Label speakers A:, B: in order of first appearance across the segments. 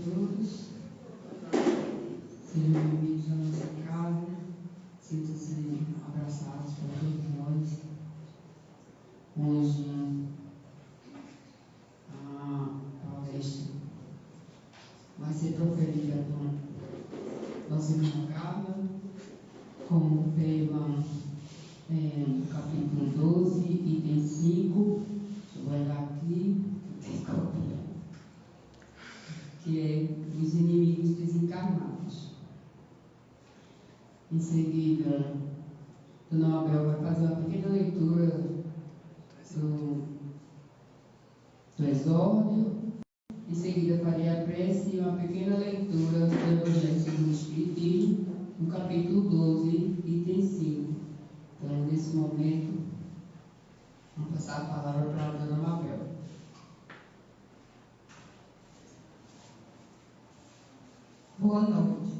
A: todos. Sejam bem-vindos à nossa casa. Sintam-se abraçados por todos nós. Hoje, a palestra vai ser proferida por nossa irmã Carla, com o tema capítulo 12, item 5. Eu vou olhar aqui, tem cópia, que é os inimigos desencarnados. Em seguida, o Dona Abel vai fazer uma pequena leitura do exórdio. Em seguida, farei a prece e uma pequena leitura do Evangelho segundo o Espiritismo, no capítulo 12, item 5. Então, nesse momento, vamos passar a palavra para a Dona Mabel.
B: Boa noite.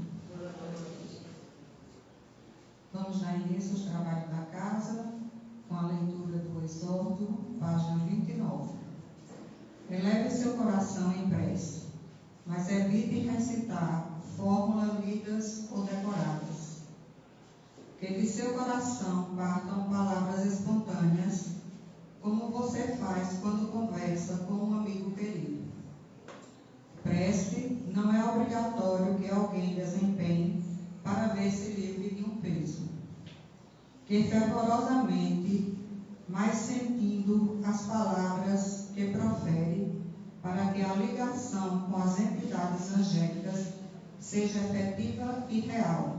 B: Vamos dar início aos trabalhos da casa com a leitura do exórdio, página 29. Eleve seu coração em prece, mas evite recitar fórmulas lidas ou decoradas. Que de seu coração partam palavras espontâneas, como você faz quando conversa com um amigo querido. Prece não é obrigatório que alguém desempenhe para ver-se livre de um peso. Que fervorosamente, mas sentindo as palavras que profere, para que a ligação com as entidades angélicas seja efetiva e real.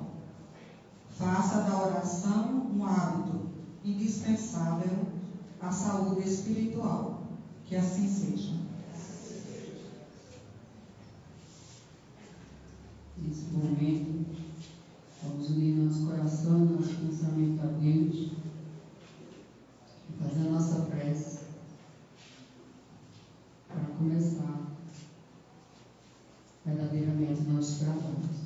B: Faça da oração um hábito indispensável à saúde espiritual. Que assim seja.
A: Nesse momento, vamos unir nosso coração, nosso pensamento a Deus e fazer a nossa prece para começar verdadeiramente nossos trabalhos.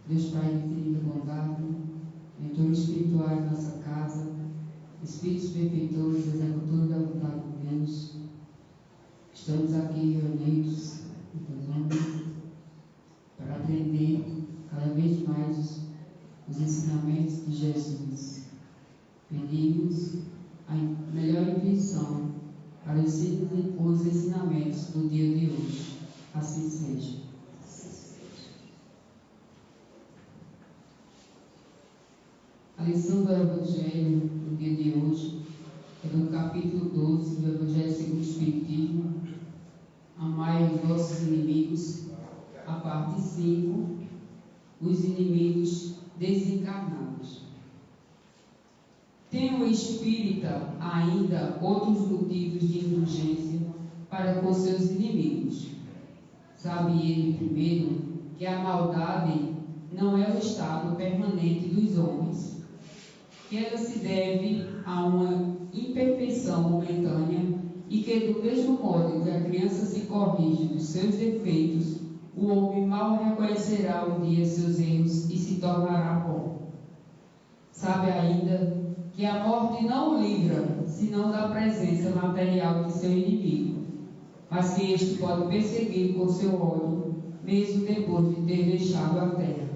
A: Deus Pai de infinita bondade, mentores espirituais da nossa casa, espíritos benfeitores, executores da vontade de Deus, estamos aqui reunidos para aprender cada vez mais os ensinamentos de Jesus. Pedimos a melhor intuição para os ensinamentos do dia de hoje. Assim seja. A lição do Evangelho do dia de hoje é do capítulo 12 do Evangelho segundo o Espiritismo. Amai os vossos inimigos, a parte 5, os inimigos desencarnados. Tem o espírita ainda outros motivos de indulgência para com seus inimigos. Sabe ele, primeiro, que a maldade não é o estado permanente dos homens, que ela se deve a uma imperfeição momentânea e que, do mesmo modo que a criança se corrige dos seus defeitos, o homem mal reconhecerá um dia seus erros e se tornará bom. Sabe ainda que a morte não o livra, senão da presença material de seu inimigo, mas que este pode perseguir com seu ódio, mesmo depois de ter deixado a terra.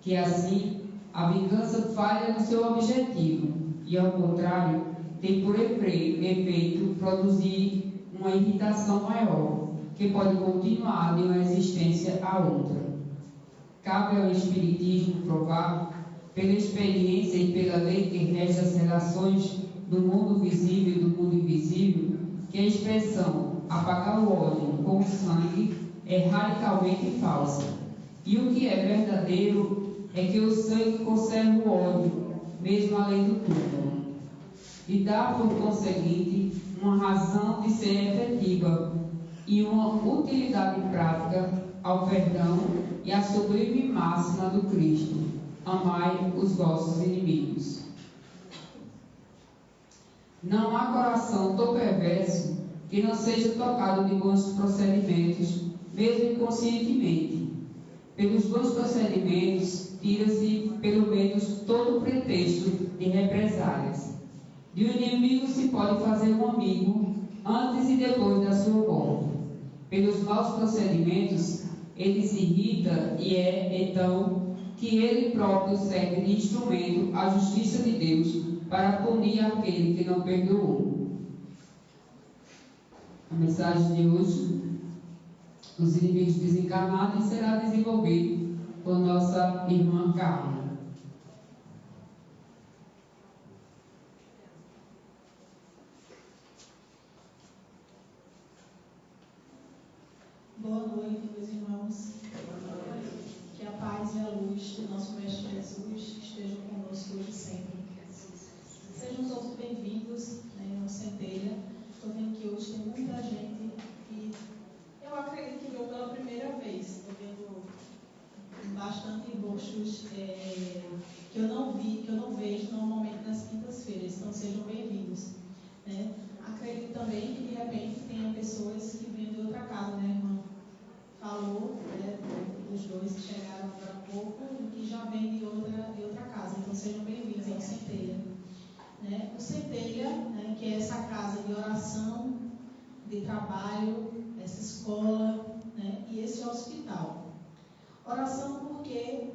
A: Que assim, a vingança falha no seu objetivo e, ao contrário, tem por efeito produzir uma irritação maior, que pode continuar de uma existência a outra. Cabe ao Espiritismo provar, pela experiência e pela lei que rege as relações do mundo visível e do mundo invisível, que a expressão apagar o ódio com o sangue é radicalmente falsa. E o que é verdadeiro é que o sangue conserva o ódio, mesmo além do túmulo, e dá, por conseguinte, uma razão de ser efetiva e uma utilidade prática ao perdão e à sublime máxima do Cristo: amai os vossos inimigos. Não há coração tão perverso que não seja tocado de bons procedimentos, mesmo inconscientemente. Pelos bons procedimentos, tira-se pelo menos todo o pretexto de represálias. De um inimigo se pode fazer um amigo antes e depois da sua morte. pelos maus procedimentos, ele se irrita e é, então, que ele próprio serve de instrumento à justiça de Deus para punir aquele que não perdoou. A mensagem de hoje, os inimigos desencarnados, será desenvolvido por nossa irmã Carla.
C: Boa noite, meus irmãos. Que a paz e a luz do nosso Mestre Jesus estejam conosco hoje e sempre. Sejam todos bem-vindos, ao Centelha. Estou vendo que hoje tem muita gente que eu acredito que veio pela primeira vez. Estou vendo bastante rostos que eu não vejo normalmente nas quintas-feiras. Então sejam bem-vindos. Acredito também que de repente tenha pessoas que vêm de outra casa, irmã? Falou, dos dois que chegaram agora há pouco e que já vêm de outra casa. Então sejam bem-vindos ao Centelha. O Centelha, que é essa casa de oração, de trabalho, essa escola, e esse hospital. Oração porque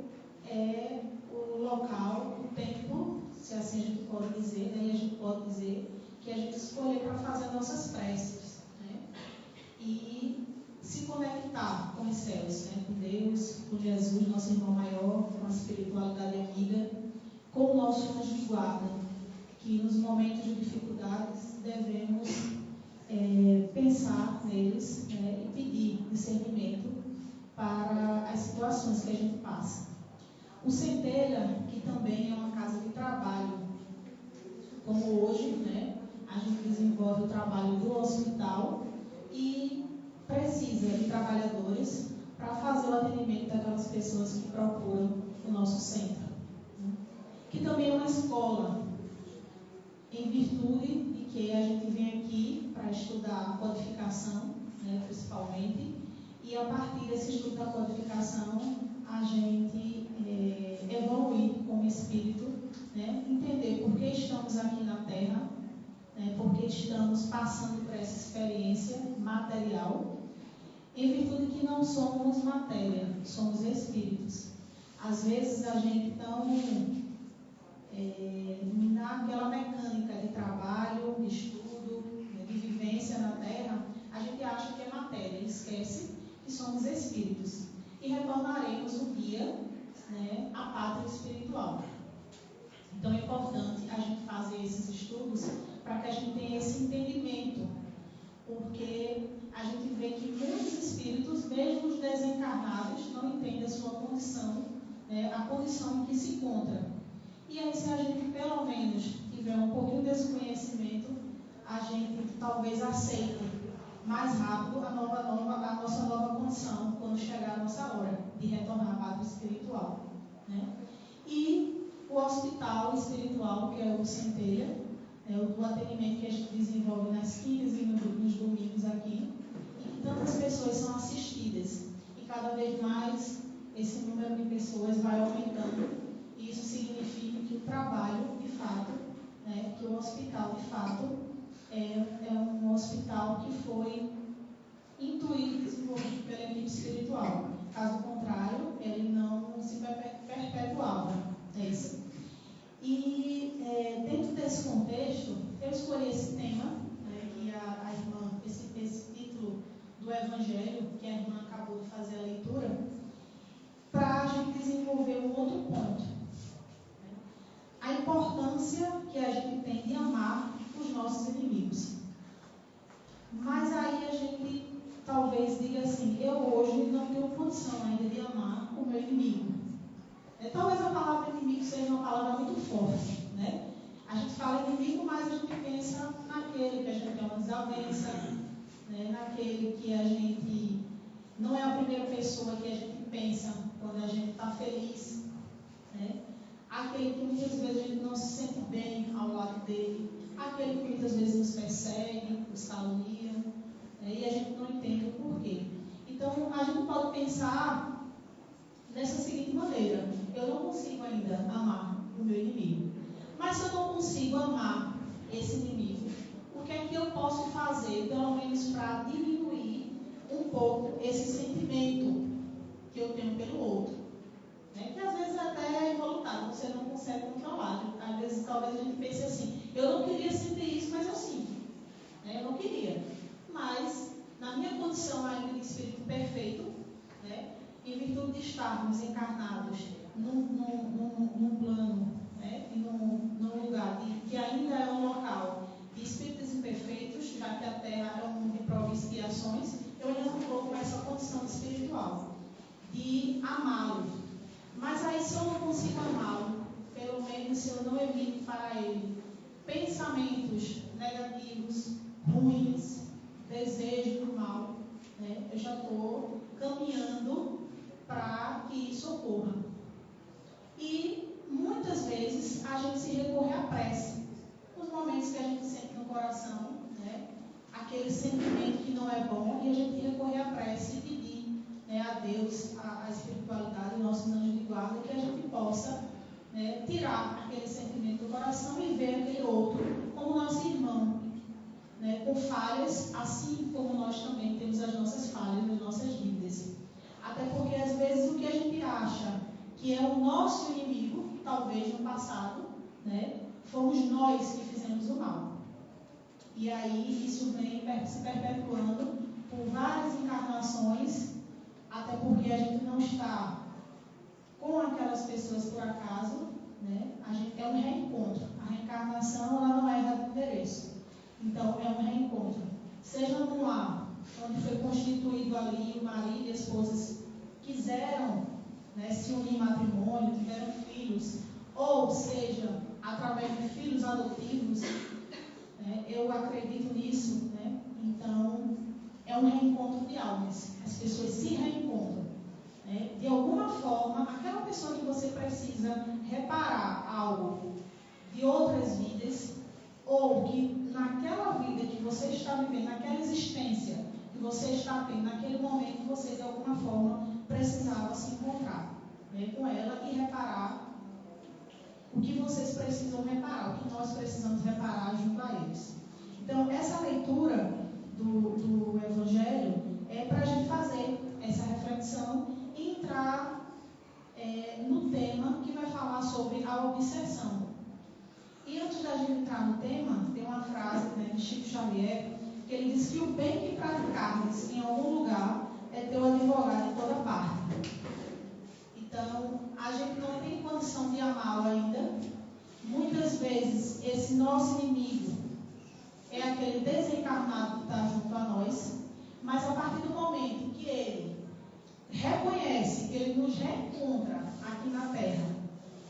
C: é o local, o tempo, se assim a gente pode dizer, e a gente pode dizer que a gente escolheu para fazer nossas preces, e se conectar com os céus, com Deus, com Jesus, nosso irmão maior, com a espiritualidade amiga, com o nosso anjo de guarda, que nos momentos de dificuldades devemos pensar neles, e pedir discernimento para as situações que a gente passa. O Centelha, que também é uma casa de trabalho, como hoje, a gente desenvolve o trabalho do hospital e precisa de trabalhadores para fazer o atendimento daquelas pessoas que procuram o nosso centro. Que também é uma escola, em virtude de que a gente vem aqui para estudar a codificação, principalmente, e a partir desse estudo da codificação, a gente evoluir como espírito, entender por que estamos aqui na Terra, porque estamos passando por essa experiência material, em virtude que não somos matéria, somos espíritos. Às vezes a gente está naquela mecânica de trabalho, de estudo, de vivência na Terra, a gente acha que é matéria, esquece que somos espíritos. E retornaremos um dia, à pátria espiritual. Então é importante a gente fazer esses estudos para que a gente tenha esse entendimento, porque a gente vê que muitos espíritos, mesmo os desencarnados, não entendem a sua condição, a condição em que se encontra. E aí, se a gente pelo menos tiver um pouquinho desse conhecimento, a gente talvez aceite mais rápido a nossa nova condição quando chegar a nossa hora de retornar à pátria espiritual. E o hospital espiritual, que é o Centelha, o atendimento que a gente desenvolve nas quintas e nos domingos aqui, e que tantas pessoas são assistidas, e cada vez mais esse número de pessoas vai aumentando, e isso significa que o trabalho, de fato, que o hospital, de fato, é um hospital que foi intuído e desenvolvido pela equipe espiritual. Caso contrário, ele não se perpetuava. É isso. E dentro desse contexto, eu escolhi esse tema, que a irmã, esse título do Evangelho, que a irmã acabou de fazer a leitura, para a gente desenvolver um outro ponto. A importância que a gente tem de amar os nossos inimigos. Mas aí a gente talvez diga assim, eu hoje não tenho condição ainda de amar o meu inimigo. Talvez a palavra inimigo seja uma palavra muito forte, A gente fala inimigo, mas a gente pensa naquele que a gente tem uma desavença, naquele que a gente não é a primeira pessoa que a gente pensa quando a gente está feliz, Aquele que muitas vezes a gente não se sente bem ao lado dele, aquele que muitas vezes nos persegue, nos calunia, e a gente não entende o porquê. Então, a gente pode pensar dessa seguinte maneira: eu não consigo ainda amar o meu inimigo. Mas se eu não consigo amar esse inimigo, o que é que eu posso fazer, pelo menos para diminuir um pouco esse sentimento que eu tenho pelo outro, né? Que às vezes até é involuntário, você não consegue controlar. Às vezes, talvez a gente pense assim, eu não queria sentir isso, mas eu sinto, né? Eu não queria. Mas, na minha condição ainda de espírito perfeito, né? Em virtude de estarmos encarnados num plano, né? E num lugar que ainda é um local de espíritos imperfeitos, já que a Terra é um mundo de provas e expiações, eu ainda não estou com essa condição espiritual de amá-lo. Mas aí, se eu não consigo amá-lo, pelo menos se eu não emito para ele pensamentos negativos, ruins, desejo do mal, né? Eu já estou caminhando para que isso ocorra. E muitas vezes a gente se recorre à prece. Nos momentos que a gente sente no coração, né, aquele sentimento que não é bom, e a gente recorre à prece e pedir, né, a Deus, a espiritualidade, o nosso anjo de guarda, que a gente possa, né, tirar aquele sentimento do coração e ver aquele outro como nosso irmão, né, com falhas, assim como nós também temos as nossas falhas, as nossas dívidas. Até porque às vezes o que a gente acha que é o nosso inimigo, talvez no passado, né, fomos nós que fizemos o mal. E aí isso vem se perpetuando por várias encarnações, até porque a gente não está com aquelas pessoas por acaso, né? A gente é um reencontro. A reencarnação, ela não erra de endereço. Então, é um reencontro. Seja num lar onde foi constituído ali o marido e a esposa quiseram, né, se unir em matrimônio, tiveram filhos, ou seja, através de filhos adotivos, né, eu acredito nisso, né? Então, é um reencontro de almas. As pessoas se reencontram. Né? De alguma forma, aquela pessoa que você precisa reparar algo de outras vidas, ou que naquela vida que você está vivendo, naquela existência que você está tendo, naquele momento, você de alguma forma precisava se encontrar, né, com ela e reparar o que vocês precisam reparar, o que nós precisamos reparar junto a eles. Então, essa leitura do Evangelho é para a gente fazer essa reflexão e entrar no tema que vai falar sobre a obsessão. E antes da gente entrar no tema, tem uma frase, né, de Chico Xavier, que ele diz que o bem que praticares em algum lugar é teu advogado em toda parte. Então, a gente não tem condição de amá-lo ainda. Muitas vezes, esse nosso inimigo é aquele desencarnado que está junto a nós, mas a partir do momento que ele reconhece que ele nos reencontra aqui na Terra,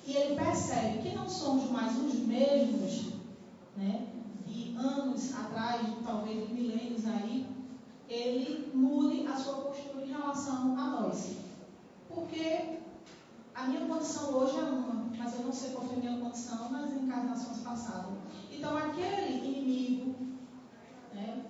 C: e ele percebe que não somos mais os mesmos, né, de anos atrás, talvez de milênios aí, ele mude a sua postura em relação a nós. Porque a minha condição hoje é uma, mas eu não sei qual foi a minha condição nas encarnações passadas. Então, aquele inimigo, né,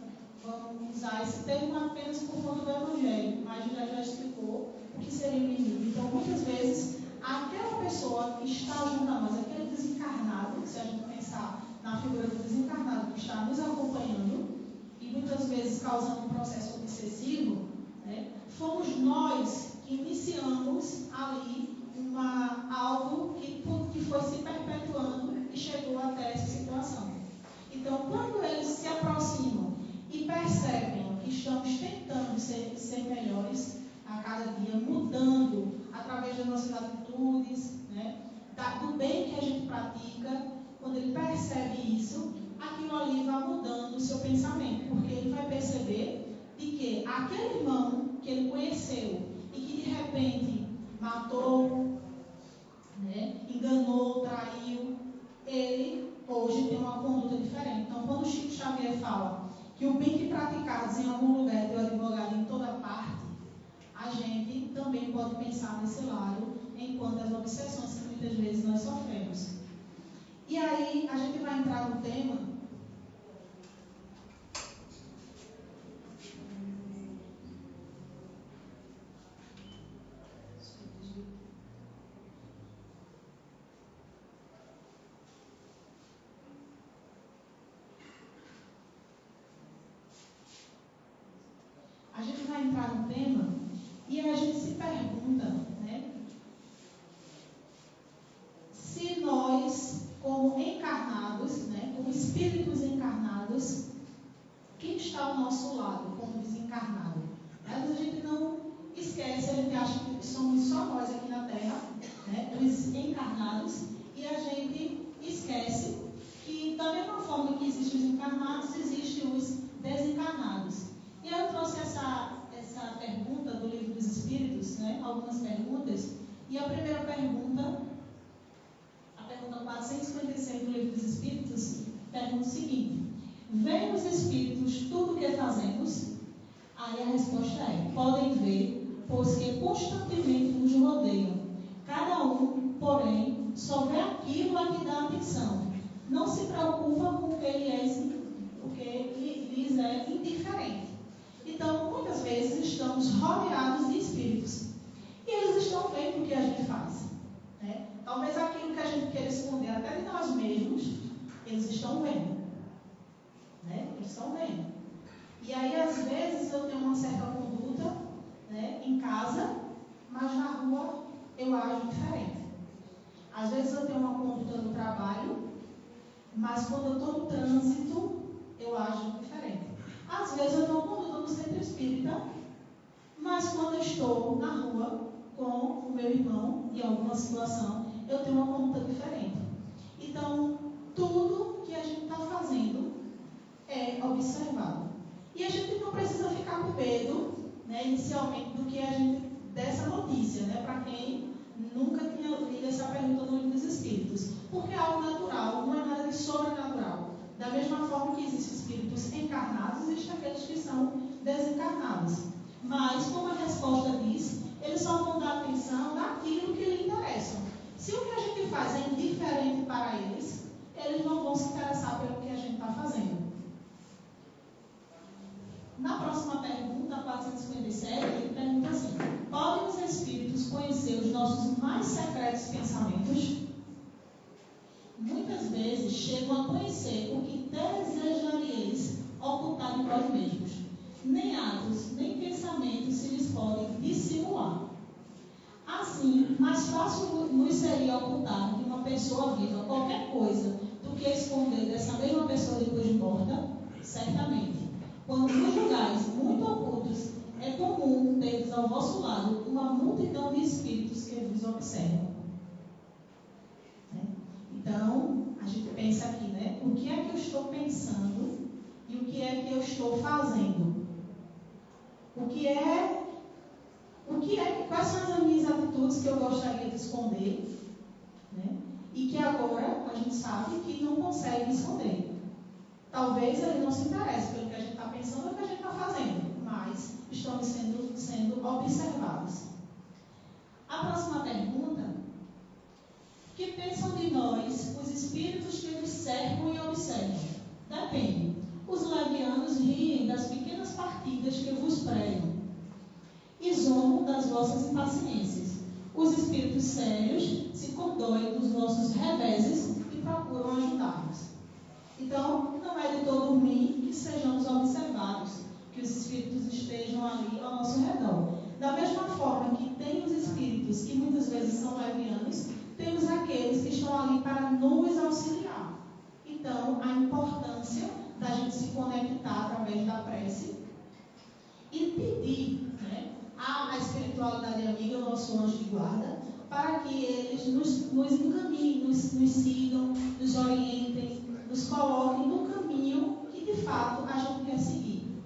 C: vamos usar esse termo apenas por conta do Evangelho, mas já explicou o que seria o inimigo. Então, muitas vezes, aquela pessoa que está junto a nós, aquele desencarnado, se a gente pensar na figura do desencarnado que está nos acompanhando, e muitas vezes causando um processo obsessivo, né, fomos nós que iniciamos ali algo que foi se perpetuando e chegou até essa situação. Então, quando eles se aproximam e percebem que estamos tentando ser melhores a cada dia, mudando através das nossas atitudes, né, do bem que a gente pratica, quando ele percebe isso, aquilo ali vai mudando o seu pensamento, porque ele vai perceber de que aquele irmão que ele conheceu e que de repente matou, né, enganou, traiu, ele hoje tem uma conduta diferente. Então, quando o Chico Xavier fala que o bem que praticares em algum lugar é teu advogado em toda parte, a gente também pode pensar nesse lado, enquanto as obsessões que muitas vezes nós sofremos. E aí, a gente vai entrar no tema. A gente vai entrar no tema e a gente se pergunta, né, se nós, como encarnados, né, como espíritos encarnados, quem está ao nosso lado como desencarnado? Às vezes a gente não esquece, a gente acha que somos só nós aqui na Terra, né, os encarnados, e a gente esquece que da mesma forma que existem os encarnados, existem os desencarnados. E eu trouxe essa pergunta do Livro dos Espíritos, né, algumas perguntas, e a primeira pergunta, a pergunta 456 do Livro dos Espíritos, pergunta o seguinte: veem os Espíritos tudo o que fazemos? Aí a resposta é: podem ver, pois que constantemente nos rodeiam. Cada um, porém, só vê aquilo a que dá atenção. Não se preocupa com o que lhes é indiferente. Então, muitas vezes estamos rodeados de espíritos. E eles estão vendo o que a gente faz. Né? Talvez aquilo que a gente queira esconder até de nós mesmos, eles estão vendo. Né? Eles estão vendo. E aí, às vezes, eu tenho uma certa conduta, né, em casa, mas na rua eu ajo diferente. Às vezes eu tenho uma conduta no trabalho, mas quando eu estou no trânsito, eu ajo diferente. Às vezes eu tenho uma conduta no centro espírita, mas quando eu estou na rua com o meu irmão, em alguma situação, eu tenho uma conduta diferente. Então, tudo que a gente está fazendo é observado. E a gente não precisa ficar com medo, né, inicialmente, dessa notícia, né, para quem nunca tinha lido essa pergunta no Livro dos Espíritos. Porque é algo natural, não é nada de sobrenatural. Da mesma forma que existem espíritos encarnados, existem aqueles que são desencarnados. Mas, como a resposta diz, eles só vão dar atenção naquilo que lhe interessa. Se o que a gente faz é indiferente para eles, eles não vão se interessar pelo que a gente está fazendo. Na próxima pergunta, 457, ele pergunta assim: podem os espíritos conhecer os nossos mais secretos pensamentos? Muitas vezes chegam a conhecer o que desejaríeis ocultar de nós mesmos. Nem atos, nem pensamentos se lhes podem dissimular. Assim, mais fácil nos seria ocultar de uma pessoa viva qualquer coisa do que esconder dessa mesma pessoa depois de morta? Certamente. Quando nos lugares muito ocultos, é comum ter ao vosso lado uma multidão de espíritos que vos observam. Então, a gente pensa aqui, né? O que é que eu estou pensando e o que é que eu estou fazendo? Quais são as minhas atitudes que eu gostaria de esconder, né? E que agora a gente sabe que não consegue esconder. Talvez ele não se interesse pelo que a gente está pensando ou o que a gente está fazendo, mas estamos sendo observados. A próxima pergunta: o que pensam de nós os espíritos que nos cercam e observam? Depende. Os levianos riem das pequenas partidas que vos pregam e zombam das vossas impaciências. Os espíritos sérios se condoem dos vossos reveses e procuram ajudar-nos. Então, não é de todo ruim que sejamos observados, que os espíritos estejam ali ao nosso redor. Da mesma forma que tem os espíritos que muitas vezes são levianos, temos aqueles que estão ali para nos auxiliar. Então, a importância da gente se conectar através da prece e pedir, né, a espiritualidade amiga, o nosso anjo de guarda, para que eles nos encaminhem, nos sigam, nos orientem, nos coloquem no caminho que de fato a gente quer seguir.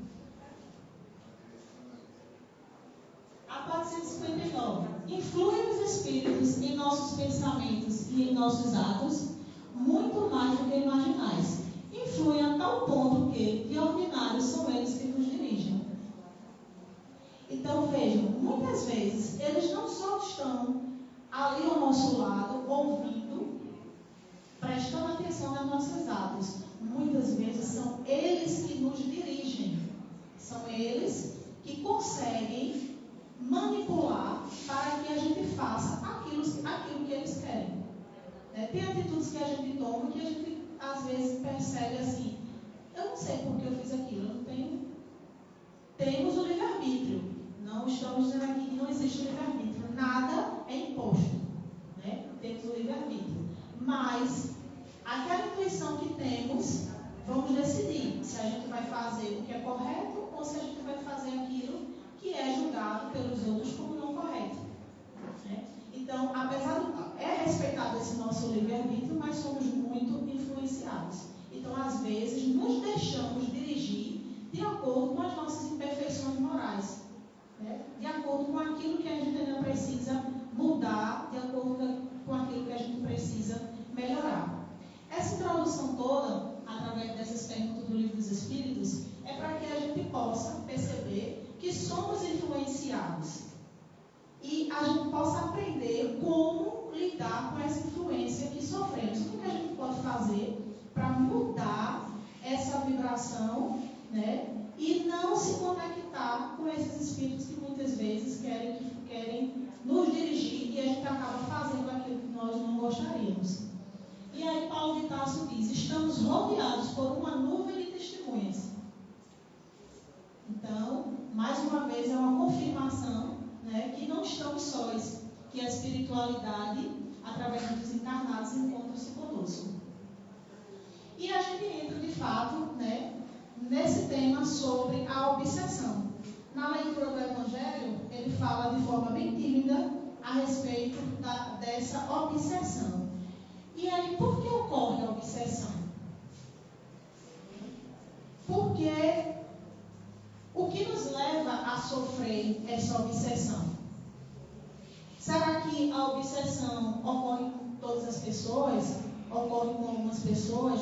C: A 459. Influem os espíritos em nossos pensamentos e em nossos atos muito mais do que imaginais. Influem a tal ponto que, de ordinário, são eles que nos dirigem. Então, vejam, muitas vezes eles não só estão ali ao nosso lado, ouvindo, prestando atenção nos nossos atos. Muitas vezes são eles que nos dirigem. São eles que conseguem manipular para que a gente faça aquilo que eles querem. Tem atitudes que a gente toma que a gente, às vezes, percebe assim: eu não sei por que eu fiz aquilo, eu não tenho. Temos o livre-arbítrio, não estamos dizendo aqui que não existe livre-arbítrio. Nada é imposto, né? Temos o livre-arbítrio. Mas, aquela intuição que temos, vamos decidir se a gente vai fazer o que é correto ou se a gente vai fazer aquilo que é julgado pelos outros como não correto, né? Então, apesar é respeitado esse nosso livre-arbítrio, mas somos muito influenciados. Então, às vezes, nos deixamos dirigir de acordo com as nossas imperfeições morais, né? De acordo com aquilo que a gente ainda precisa mudar, de acordo com aquilo que a gente precisa melhorar. Essa introdução toda, através dessas perguntas do Livro dos Espíritos, é para que a gente possa perceber que somos influenciados e a gente possa aprender como lidar com essa influência que sofremos. O que a gente pode fazer para mudar essa vibração, né? E não se conectar com esses espíritos que muitas vezes querem nos dirigir e a gente acaba fazendo aquilo que nós não gostaríamos. E aí Paulo de Tarso diz: estamos rodeados por uma nuvem de testemunhas. Então, mais uma vez, é uma confirmação, né, que não estamos sós, que a espiritualidade, através dos encarnados, encontra-se conosco. E a gente entra, de fato, né, nesse tema sobre a obsessão. Na leitura do Evangelho, ele fala de forma bem tímida a respeito dessa obsessão. E aí, por que ocorre a obsessão? Porque o que nos leva a sofrer essa obsessão? Será que a obsessão ocorre com todas as pessoas? Ocorre com algumas pessoas?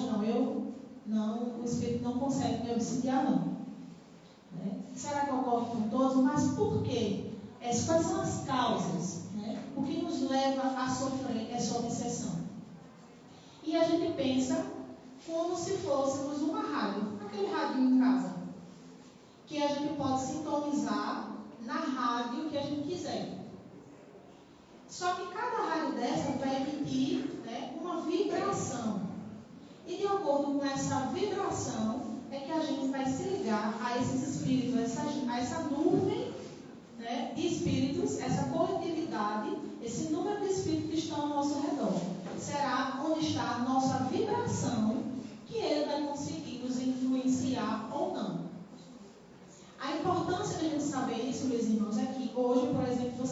C: Não, o Espírito não consegue me obsidiar, não. Né? Será que ocorre com todos? Mas por quê? Quais são as causas? Né? O que nos leva a sofrer essa obsessão? E a gente pensa como se fôssemos uma rádio, aquele radinho em casa, que a gente pode sintonizar na rádio que a gente quiser. Só que cada rádio dessa vai emitir, né, uma vibração. E de acordo com essa vibração, é que a gente vai se ligar a esses espíritos, a essa nuvem, né, de espíritos, essa coletividade, esse número de espíritos que estão ao nosso redor. Será onde está a nossa vibração que ele vai conseguir nos influenciar ou não. A importância de a gente saber isso, meus irmãos, é que hoje, por exemplo,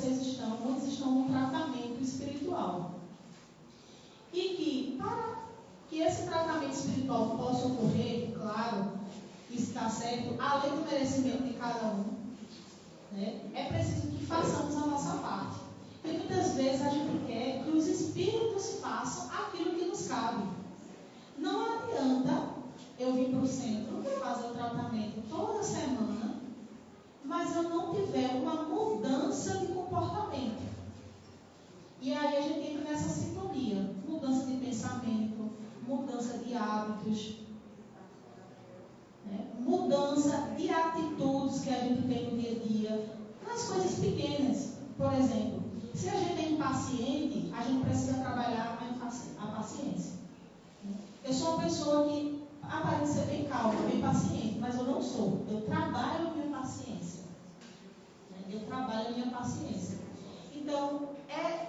C: muitos estão num tratamento espiritual. E que, para que esse tratamento espiritual possa ocorrer, claro, isso está certo, além do merecimento de cada um, né, é preciso que façamos a nossa parte. E muitas vezes a gente quer que os espíritos façam aquilo que nos cabe. Não adianta eu vir para o centro fazer o tratamento toda semana, mas eu não tiver uma mudança de comportamento. E aí a gente entra nessa sintonia. Mudança de pensamento, mudança de hábitos, né? Mudança de atitudes que a gente tem no dia a dia, nas coisas pequenas. Por exemplo, se a gente é impaciente, a gente precisa trabalhar a paciência. Eu sou uma pessoa que aparenta ser bem calma, bem paciente, mas eu não sou. Eu trabalho a minha paciência. Eu trabalho a minha paciência. Então,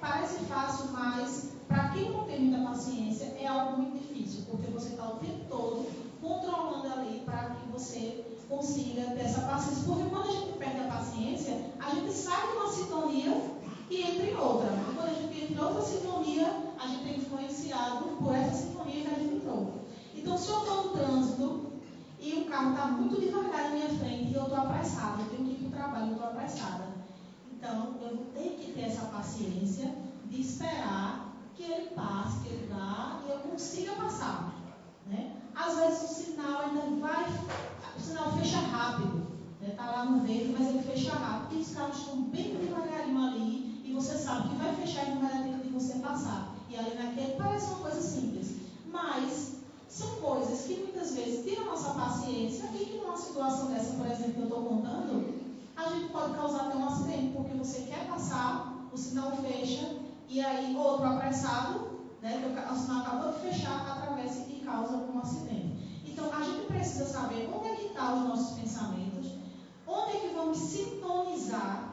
C: parece fácil, mas para quem não tem muita paciência, é algo muito difícil, porque você está o tempo todo controlando ali para que você consiga ter essa paciência. Porque quando a gente perde a paciência, a gente sai de uma sintonia e entra em outra. Quando a gente entra em outra sintonia, a gente é influenciado por essa sintonia que a gente entrou. Então, se eu estou no trânsito e o carro está muito devagar na minha frente e eu estou apressada, eu tenho que ir para o trabalho, eu estou apressada. Então, eu vou ter que ter essa paciência de esperar que ele passe, que ele vá e eu consiga passar. Né? Às vezes o sinal ainda o sinal fecha rápido. Está lá no verde, mas ele fecha rápido. E os carros estão bem devagarinho ali e você sabe que vai fechar e não vai dar tempo de você passar. E ali naquele parece uma coisa simples. Mas são coisas que muitas vezes tiram a nossa paciência e que numa situação dessa, por exemplo, que eu estou contando, a gente pode causar até um acidente, porque você quer passar, o sinal fecha, e aí outro apressado, né, o sinal acabou de fechar, atravessa e causa um acidente. Então, a gente precisa saber onde é que estão os nossos pensamentos, onde é que vamos sintonizar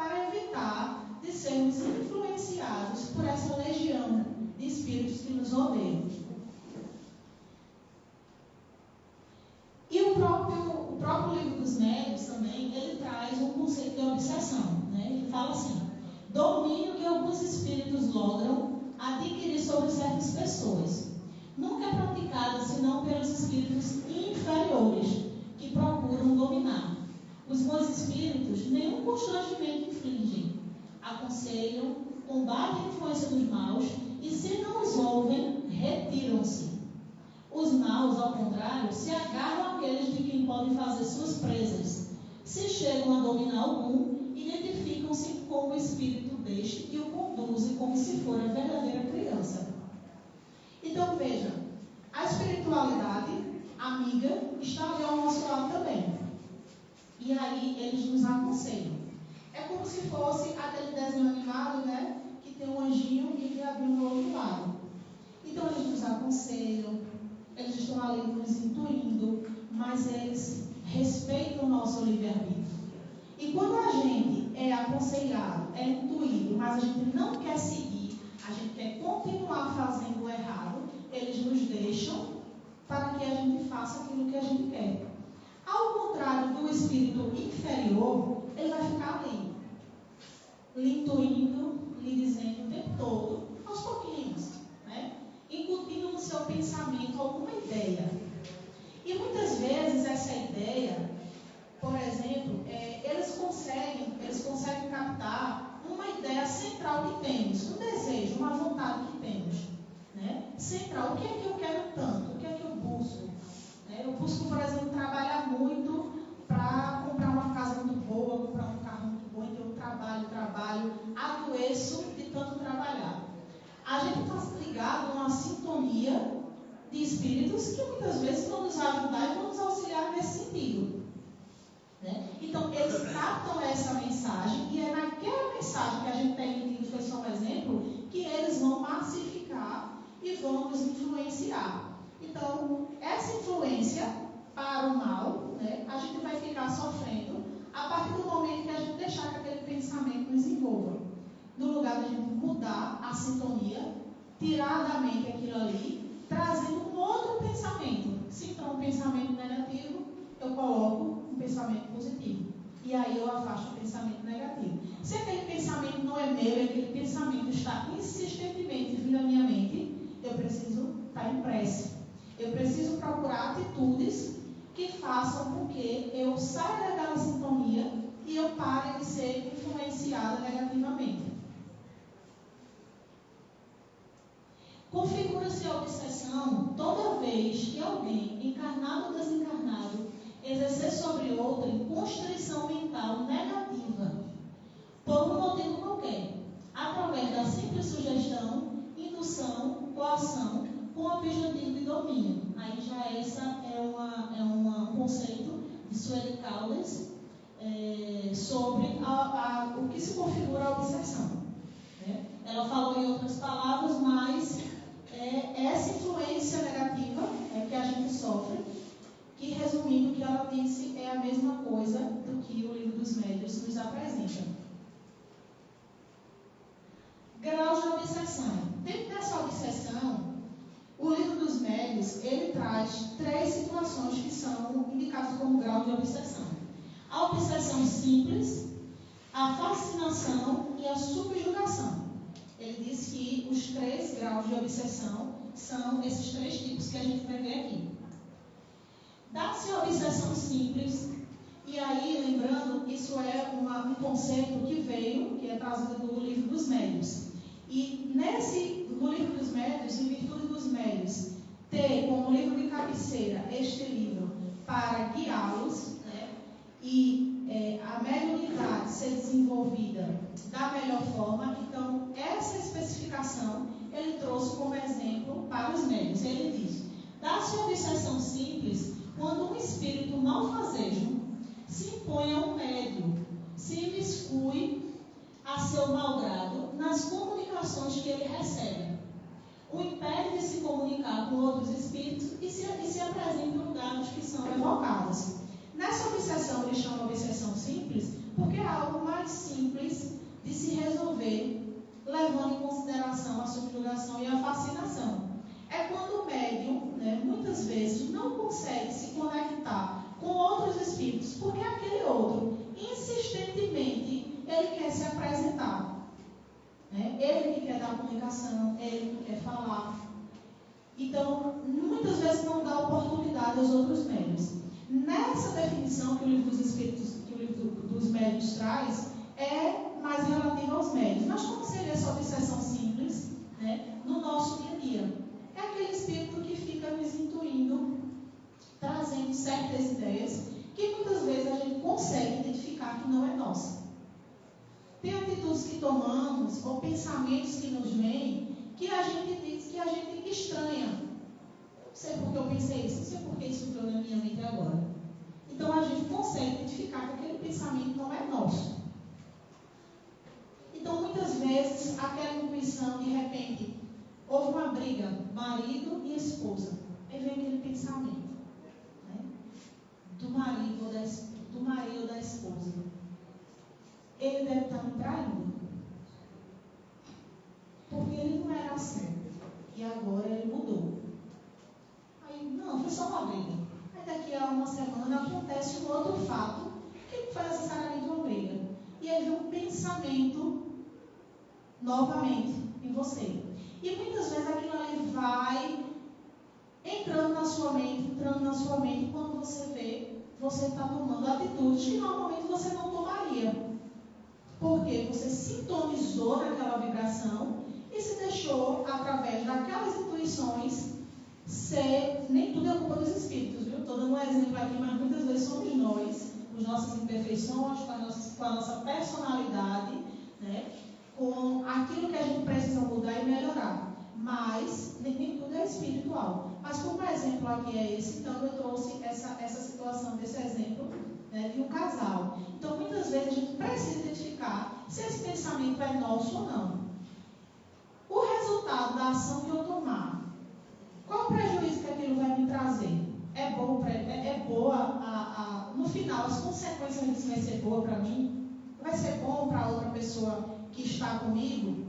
C: para evitar de sermos influenciados por essa legião de espíritos que nos rodeiam. E o próprio livro dos médiuns também, ele traz um conceito de obsessão, né? Ele fala assim: domínio que alguns espíritos logram adquirir sobre certas pessoas. Nunca é praticada senão pelos espíritos inferiores, que procuram dominar. Os bons espíritos nenhum constrangimento infligem, aconselham, combatem a influência dos maus e, se não os ouvem, retiram-se. Os maus, ao contrário, se agarram àqueles de quem podem fazer suas presas. Se chegam a dominar algum, identificam-se com o espírito deste e o conduzem como se for a verdadeira criança. Então veja, a espiritualidade amiga está ali ao nosso lado também. E aí eles nos aconselham. É como se fosse aquele desenho animado, né? Que tem um anjinho e o diabinho do outro lado. Então eles nos aconselham, eles estão ali nos intuindo, mas eles respeitam o nosso livre-arbítrio. E quando a gente é aconselhado, é intuído, mas a gente não quer seguir, a gente quer continuar fazendo o errado, eles nos deixam para que a gente faça aquilo que a gente quer. Ao contrário do espírito inferior, ele vai ficar ali, lhe intuindo, lhe dizendo o tempo todo, aos pouquinhos, né? Incutindo no seu pensamento alguma ideia. E muitas vezes essa ideia, por exemplo, eles conseguem captar uma ideia central que temos, um desejo, uma vontade que temos, né? Central, o que é que eu quero tanto? O que é que eu busco? Eu busco, por exemplo, trabalhar muito para comprar uma casa muito boa, comprar um carro muito bom, então eu trabalho, adoeço de tanto trabalhar. A gente está ligado a uma sintonia de espíritos que muitas vezes vão nos ajudar e vão nos auxiliar nesse sentido, né? Então, eles captam essa mensagem e é naquela mensagem que a gente está emitindo, foi só um exemplo, que eles vão massificar e vão nos influenciar. Então, essa influência para o mal, né, a gente vai ficar sofrendo a partir do momento que a gente deixar que aquele pensamento nos envolva. No lugar de a gente mudar a sintonia, tirar da mente aquilo ali, trazendo um outro pensamento. Se for um pensamento negativo, eu coloco um pensamento positivo. E aí eu afasto o pensamento negativo. Se aquele pensamento não é meu e aquele pensamento está insistentemente vindo à minha mente, eu preciso estar em prece. Eu preciso procurar atitudes que façam com que eu saia daquela sintonia e eu pare de ser influenciada negativamente. Configura-se a obsessão toda vez que alguém, encarnado ou desencarnado, exercer sobre outrem constrição mental negativa, por um motivo qualquer, através da simples sugestão, indução, coação, com o objetivo de domínio. Aí já essa é um conceito de Sueli Caldas sobre o que se configura a obsessão, né? Ela falou em outras palavras, mas essa influência negativa que a gente sofre, que resumindo o que ela disse, é a mesma coisa do que o livro dos médiuns nos apresenta. Graus de obsessão. Dentro dessa obsessão, o livro dos médiuns, ele traz 3 situações que são indicadas como grau de obsessão. A obsessão simples, a fascinação e a subjugação. Ele diz que os 3 graus de obsessão são esses 3 tipos que a gente vai ver aqui. Dá-se a obsessão simples, e aí, lembrando, isso é um conceito que veio, que é trazido do livro dos médiuns. E no livro dos médiuns, em virtude dos médiuns, ter como livro de cabeceira este livro para guiá-los, né, e a mediunidade ser desenvolvida da melhor forma, então essa especificação ele trouxe como exemplo para os médiuns. Ele diz: dá-se a obsessão simples quando um espírito malfazejo se impõe a um médium, se imiscui a seu malgrado nas comunicações que ele recebe, o impede de se comunicar com outros espíritos e se apresenta em lugares que são evocados. Nessa obsessão, ele chama obsessão simples, porque é algo mais simples de se resolver, levando em consideração a subjugação e a fascinação. É quando o médium, muitas vezes, não consegue se conectar com outros espíritos, porque aquele outro, insistentemente, ele quer se apresentar. Ele que quer dar comunicação, ele que quer falar. Então, muitas vezes não dá oportunidade aos outros médiuns. Nessa definição que o livro dos Espíritos, que o livro dos médiuns traz, é mais relativa aos médiuns. Mas como seria só obsessão simples, no nosso dia a dia? É aquele espírito que fica nos intuindo, trazendo certas ideias, que muitas vezes a gente consegue identificar que não é nossa. Tem atitudes que tomamos, ou pensamentos que nos vêm, que a gente diz, que a gente estranha. Não sei por que eu pensei isso, não sei por que isso entrou na minha mente agora. Então a gente consegue identificar que aquele pensamento não é nosso. Então muitas vezes aquela intuição, de repente, houve uma briga, marido e esposa. Aí vem aquele pensamento, do marido ou da esposa. Ele deve estar me traindo. Porque ele não era assim. E agora ele mudou. Aí, não, foi só uma briga. Aí daqui a uma semana acontece um outro fato que não foi necessariamente uma briga. E aí vem um pensamento novamente em você. E muitas vezes aquilo ali vai entrando na sua mente, quando você vê, você está tomando atitudes que normalmente você não tomaria. Porque você sintonizou naquela vibração e se deixou, através daquelas intuições, ser... Nem tudo é culpa dos espíritos, viu? Estou dando um exemplo aqui, mas muitas vezes somos nós, com as nossas imperfeições, com a nossa personalidade, com aquilo que a gente precisa mudar e melhorar. Mas nem tudo é espiritual. Mas como o exemplo aqui é esse, então eu trouxe essa situação desse exemplo, de um casal. Então muitas vezes a gente precisa identificar se esse pensamento é nosso ou não. O resultado da ação que eu tomar, qual o prejuízo que aquilo vai me trazer? É boa, no final, as consequências disso vai ser boa para mim? Vai ser bom para outra pessoa que está comigo?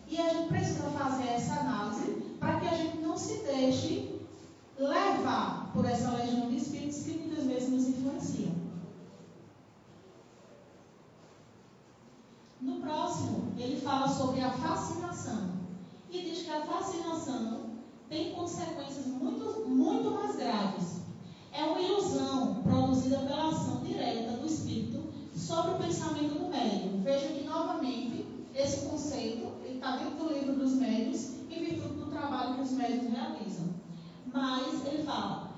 C: E a gente precisa fazer essa análise para que a gente não se deixe levar por essa legião de espíritos que muitas vezes nos influenciam. No próximo, ele fala sobre a fascinação. E diz que a fascinação tem consequências muito mais graves. É uma ilusão produzida pela ação direta do espírito sobre o pensamento do médium. Veja que, novamente, esse conceito está dentro do livro dos médiuns, em virtude do trabalho que os médiuns realizam. Mas ele fala,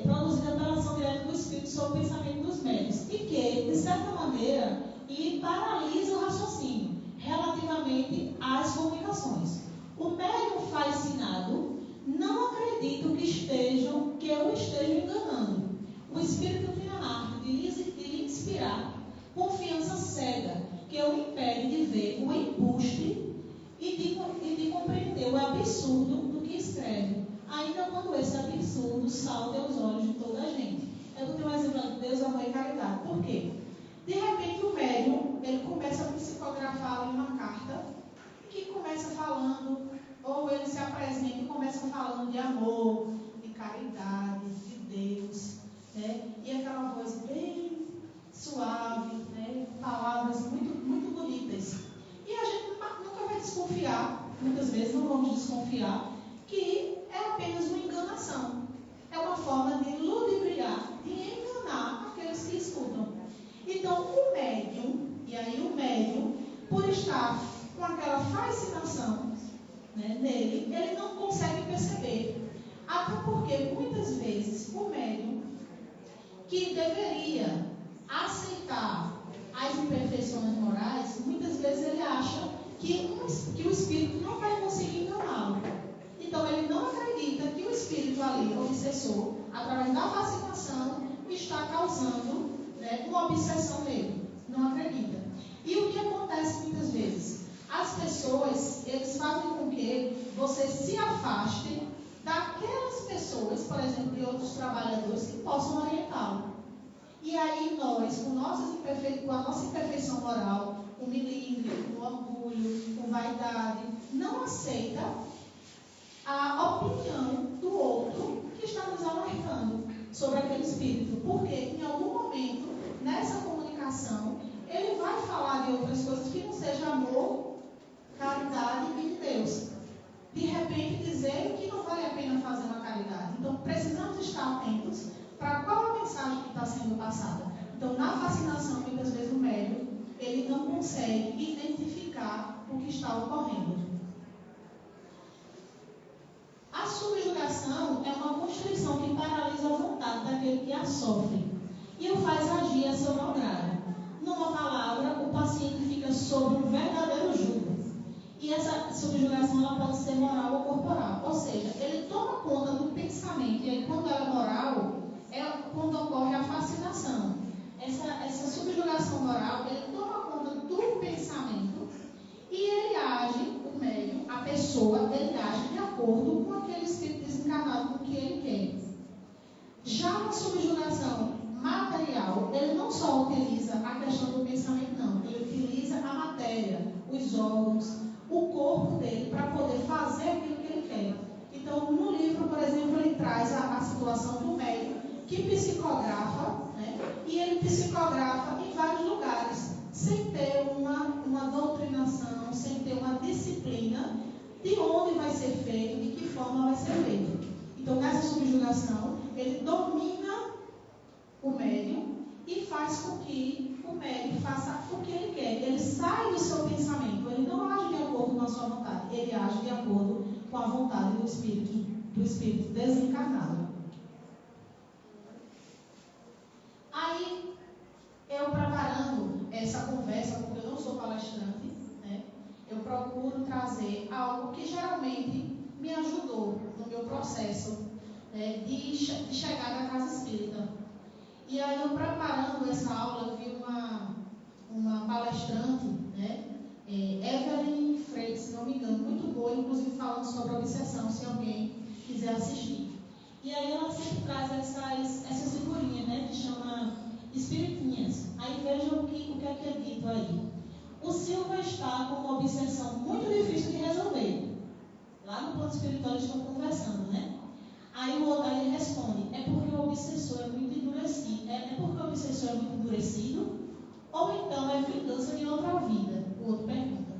C: produzida pela ação direta do espírito sobre o pensamento dos médiuns, e que, de certa maneira, lhe paralisa o raciocínio relativamente às comunicações. O médium fascinado não acredita que eu esteja enganando. O espírito tem a arte de lhe inspirar confiança cega, que o impede de ver o embuste e de compreender o absurdo do que escreve, ainda quando esse absurdo salta aos olhos de toda a gente. Eu vou ter um exemplo de Deus, amor e caridade. Por quê? De repente o médium, ele começa a psicografar uma carta que começa falando, ou ele se apresenta e começa falando de amor, de caridade, de Deus, e aquela voz bem suave, palavras muito bonitas. E a gente nunca vai desconfiar, muitas vezes não vamos desconfiar, que é apenas uma enganação. É uma forma de ludibriar, de enganar aqueles que escutam. Então, o médium, por estar com aquela fascinação nele, ele não consegue perceber. Até porque, muitas vezes, o médium, que deveria aceitar as imperfeições morais, muitas vezes ele acha que o espírito não vai conseguir enganá-lo. Então, ele não acredita que o espírito ali, o obsessor, através da fascinação, está causando uma obsessão nele. Não acredita. E o que acontece muitas vezes? As pessoas, eles fazem com que você se afaste daquelas pessoas, por exemplo, de outros trabalhadores que possam orientá-lo. E aí nós, com a nossa imperfeição moral, com milindre, com orgulho, com vaidade, não aceita a opinião do outro que está nos alertando sobre aquele espírito. Porque em algum momento, nessa comunicação, ele vai falar de outras coisas que não seja amor, caridade e de Deus. De repente dizer que não vale a pena fazer uma caridade. Então precisamos estar atentos para qual a mensagem que está sendo passada. Então, na fascinação, muitas vezes o médium, ele não consegue identificar o que está ocorrendo. A subjugação é uma constrição que paralisa a vontade daquele que a sofre e o faz agir a seu mau grado. Numa palavra, o paciente fica sob um verdadeiro jugo. E essa subjugação ela pode ser moral ou corporal. Ou seja, ele toma conta do pensamento. E aí, quando ela é moral, é quando ocorre a fascinação. Essa subjugação moral, ele toma conta do pensamento e ele age, o médium, a pessoa, ele age de acordo com aquele espírito desencarnado, com o que ele quer. Já na subjugação material, ele não só utiliza a questão do pensamento, não. Ele utiliza a matéria, os órgãos, o corpo dele para poder fazer aquilo que ele quer. Então, no livro, por exemplo, ele traz a situação do médium que psicografa, né? E ele psicografa em vários lugares, sem ter uma doutrinação, sem ter uma disciplina de onde vai ser feito, de que forma vai ser feito. Então, nessa subjugação, ele domina o médium e faz com que o médium faça o que ele quer. Ele sai do seu pensamento, ele não age de acordo com a sua vontade, ele age de acordo com a vontade do espírito desencarnado. Aí, eu preparando essa conversa, porque eu não sou palestrante, né, eu procuro trazer algo que geralmente me ajudou no meu processo de chegar à casa espírita. E aí, eu preparando essa aula, eu vi uma palestrante, né, Evelyn Freitas, se não me engano, muito boa, inclusive falando sobre a obsessão, se alguém quiser assistir. E aí ela sempre traz essas figurinhas, né, que chama espiritinhas. Aí vejam o que é dito aí. O Silva está com uma obsessão muito difícil de resolver. Lá no plano espiritual eles estão conversando, né? Aí o outro aí responde, é porque o obsessor é muito endurecido. É porque o obsessor é muito endurecido? Ou então é vingança de outra vida? O outro pergunta.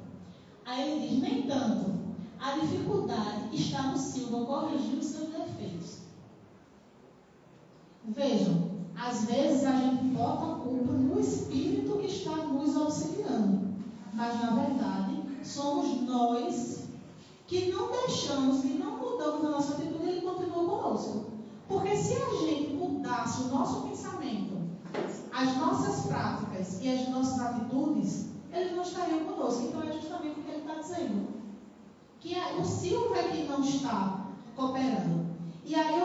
C: Aí ele diz, nem tanto. A dificuldade está no Silva corrigir os seus defeitos. Vejam, às vezes a gente bota a culpa no espírito que está nos auxiliando. Mas, na verdade, somos nós que não deixamos, que não mudamos a nossa atitude e ele continua conosco. Porque se a gente mudasse o nosso pensamento, as nossas práticas e as nossas atitudes, ele não estaria conosco. Então, é justamente o que ele está dizendo. Que o Silva é que não está cooperando. E aí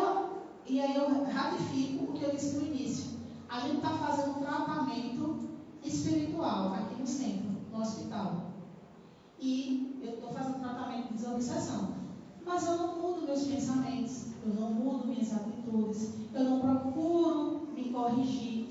C: eu ratifico o que eu disse no início. A gente está fazendo um tratamento espiritual aqui no centro, no hospital. E eu estou fazendo tratamento de desobsessão. Mas eu não mudo meus pensamentos, eu não mudo minhas atitudes, eu não procuro me corrigir.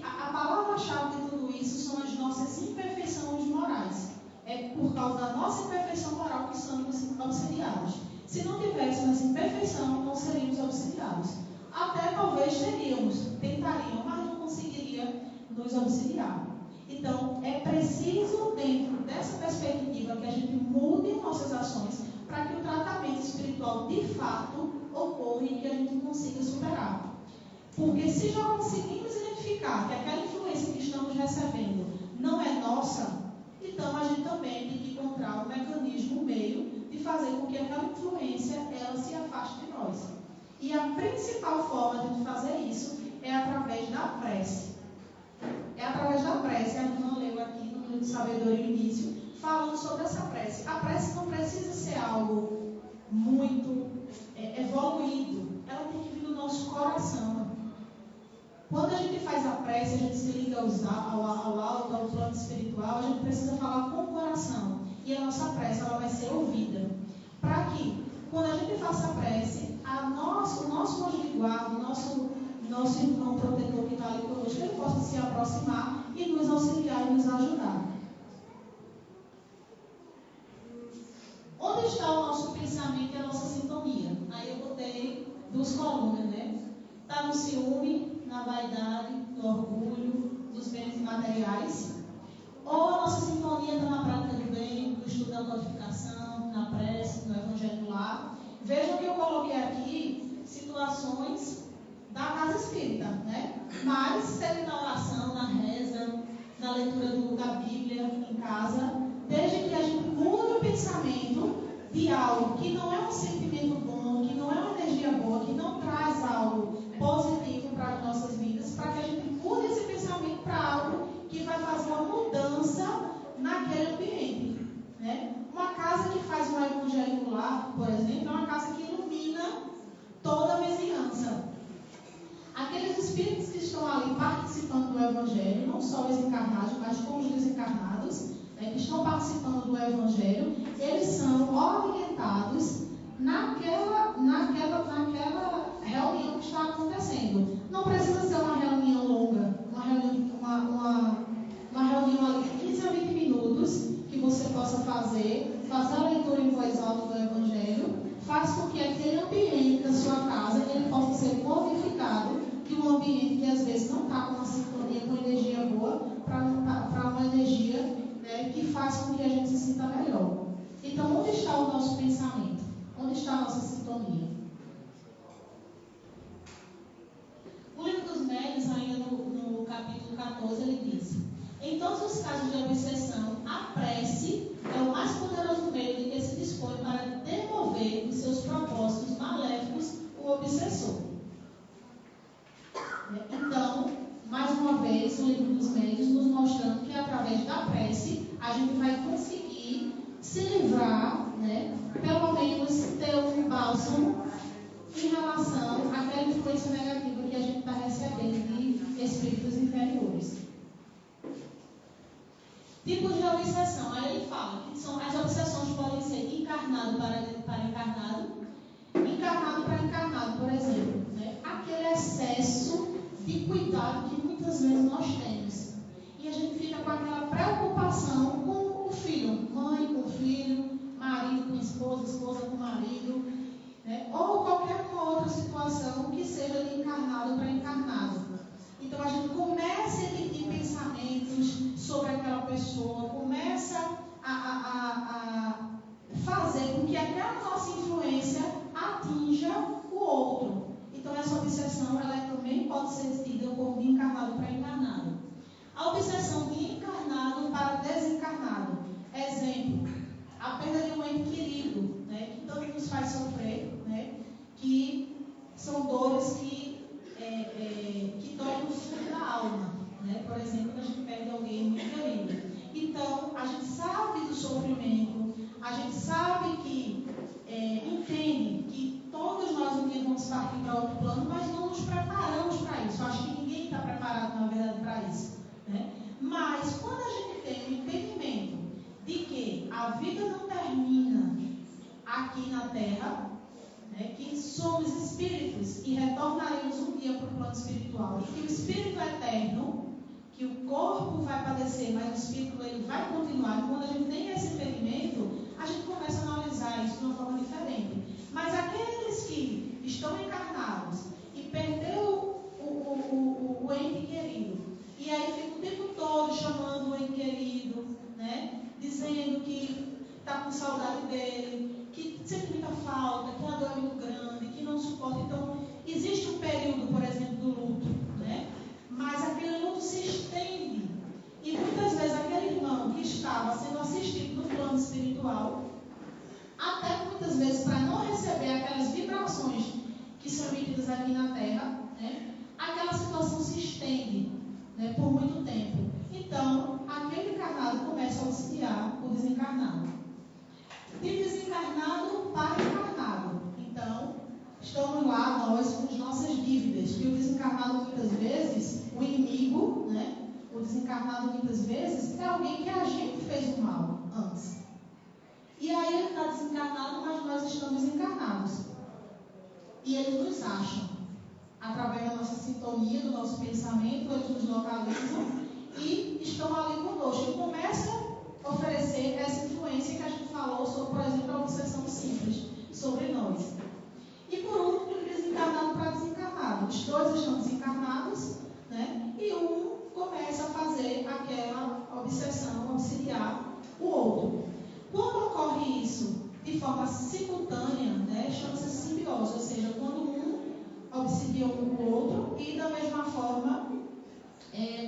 C: A palavra-chave de tudo isso são as nossas imperfeições morais. É por causa da nossa imperfeição moral que somos obsidiados. Se não tivéssemos essa imperfeição, não seríamos obsidiados. Até talvez tentaríamos, mas não conseguiria nos obsidiar. Então, é preciso, dentro dessa perspectiva, que a gente mude nossas ações para que o tratamento espiritual, de fato, ocorra e que a gente consiga superar. Porque se já conseguimos identificar que aquela influência que estamos recebendo não é nossa, então a gente também tem que encontrar um mecanismo, um meio de fazer com que aquela influência ela se afaste de nós. E a principal forma de fazer isso é através da prece. É através da prece, a irmã leu aqui no Minuto de Sabedoria no início, falando sobre essa prece. A prece não precisa ser algo muito evoluído, ela tem que vir do nosso coração. Quando a gente faz a prece, a gente se liga ao alto, ao plano espiritual, a gente precisa falar com o coração. E a nossa prece ela vai ser ouvida. Para que, quando a gente faça a prece, o nosso anjo de guarda, o nosso irmão protetor, fale conosco, que Ele possa se aproximar e nos auxiliar e nos ajudar. Onde está o nosso pensamento e a nossa sintonia? Aí eu botei 2 colunas, né? Está no ciúme, na vaidade, no orgulho, nos bens materiais? Ou a nossa sintonia está na prática do bem, no estudo da codificação, na prece, no evangelho do lar? Vejam que eu coloquei aqui situações da casa espírita, né? Mas, seja na oração, na reza, na leitura da Bíblia em casa, desde que a gente mude o pensamento de algo que não é um sentimento bom, que não é uma energia boa, que não traz algo positivo para as nossas vidas, para que a gente mude esse pensamento para algo que vai fazer uma mudança naquele ambiente, né? Uma casa que faz um evangelho no lar, por exemplo, é uma casa que ilumina toda a vizinhança. Aqueles espíritos que estão ali participando do evangelho, não só os encarnados, mas como os desencarnados, que estão participando do evangelho, eles são orientados naquela reunião que está acontecendo. Não precisa ser uma reunião longa, uma reunião ali de 15 a 20 minutos, que você possa fazer a leitura em voz alta do evangelho, faz com que aquele ambiente da sua casa ele possa ser modificado de um ambiente que às vezes não está com uma sintonia, com energia boa, para uma energia, né, que faz com que a gente se sinta melhor. Então, onde está o nosso pensamento? Onde está a nossa sintonia? O Livro dos Médiuns, ainda no capítulo 14, ele diz: em todos os casos de obsessão, a prece é o mais poderoso meio de que se dispõe para demover dos seus propósitos maléficos o obsessor. Então, mais uma vez, o Livro dos Médiuns nos mostrando que através da prece a gente vai conseguir se livrar, né, pelo menos ter um bálsamo em relação àquela influência negativa que a gente está recebendo de espíritos inferiores. Tipos de obsessão. Aí ele fala que as obsessões podem ser encarnado para encarnado, encarnado para encarnado, por exemplo, né? Aquele excesso de cuidado que muitas vezes nós temos. E a gente fica com aquela preocupação com o filho, mãe com filho, marido com esposa, esposa com marido, né? Ou qualquer outra situação que seja de encarnado para encarnado. Então a gente começa a emitir pensamentos sobre aquela pessoa, começa a fazer com que aquela nossa influência atinja o outro. Então essa obsessão ela também pode ser tida como de encarnado para encarnado. A obsessão de encarnado para desencarnado. Exemplo, a perda de um ente querido, né, que tanto nos faz sofrer, né, que são dores que doem no fundo da alma, né? Por exemplo, quando a gente perde alguém muito querido. Então, a gente sabe do sofrimento, a gente sabe que, entende que todos nós um dia vamos partir para outro plano, mas não nos preparamos para isso. Acho que ninguém está preparado, na verdade, para isso, né? Mas, quando a gente tem o entendimento de que a vida não termina aqui na Terra, que somos espíritos e retornaremos um dia para o plano espiritual, e que o espírito é eterno, que o corpo vai padecer, mas o espírito ele vai continuar. E quando a gente tem esse entendimento, a gente começa a analisar isso de uma forma diferente. Mas aqueles que estão encarnados e perdeu o ente querido, e aí fica o tempo todo chamando o ente querido, né, dizendo que está com saudade dele, que sente muita falta, que a dor é muito grande, que não suporta. Então, existe um período, por exemplo, do luto, né? Mas aquele luto se estende. E muitas vezes aquele irmão que estava sendo assistido no plano espiritual, até muitas vezes para não receber aquelas vibrações que são emitidas aqui na Terra, né? Aquela situação se estende, né, por muito tempo. Então, aquele encarnado começa a auxiliar o desencarnado. De desencarnado para encarnado. Então, estamos lá, nós, com as nossas dívidas, que o desencarnado muitas vezes, o inimigo, né? O desencarnado muitas vezes é alguém que a gente fez o mal antes. E aí ele está desencarnado, mas nós estamos encarnados. E eles nos acham. através da nossa sintonia, do nosso pensamento, eles nos localizam e estão ali conosco. E começam a oferecer essa influência que a gente falou sobre, por exemplo, a obsessão simples sobre nós. E por último, desencarnado para desencarnado. Os dois estão desencarnados, né? E um começa a fazer aquela obsessão, obsidiar o outro. Quando ocorre isso de forma simultânea, né, chama-se simbiose, ou seja, quando um obsidia o outro e da mesma forma